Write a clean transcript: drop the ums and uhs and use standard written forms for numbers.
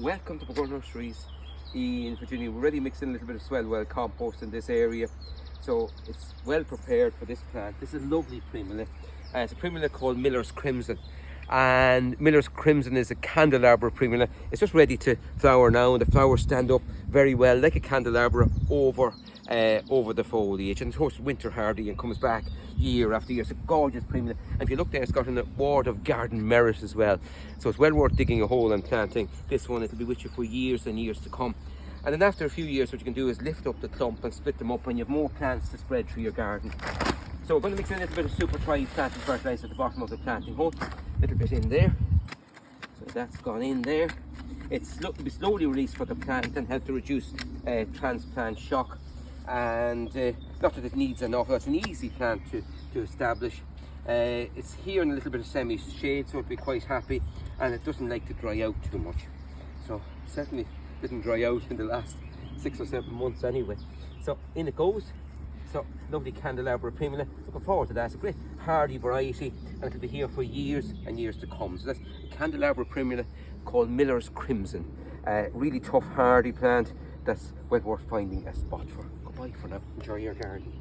welcome to Pergola Nurseries in Virginia. We're already mixing a little bit of swell well compost in this area, so it's well prepared for this plant. This is a lovely Primula. It's a Primula called Miller's Crimson, and Miller's Crimson is a Candelabra Primula. It's just ready to flower now, and the flowers stand up very well like a candelabra over the foliage, and it's most winter hardy and comes back year after year. It's a gorgeous Primula, and if you look there, it's got an award of garden merit as well, so it's well worth digging a hole and planting this one. It'll be with you for years and years to come. And then after a few years, what you can do is lift up the clump and split them up, and you have more plants to spread through your garden. So we're going to mix in a little bit of super tri planting fertiliser at the bottom of the planting hole, a little bit in there. So that's gone in there. It's to be slowly released for the plant and help to reduce transplant shock. And not that it needs enough, it's an easy plant to establish. It's here in a little bit of semi-shade, so it'll be quite happy, and it doesn't like to dry out too much. So it certainly didn't dry out in the last 6 or 7 months anyway. So in it goes. So lovely Candelabra Primula, looking forward to that. It's a great hardy variety, and it'll be here for years and years to come. So that's a Candelabra Primula called Miller's Crimson. Really tough hardy plant that's well worth finding a spot for. Goodbye for now, enjoy your garden.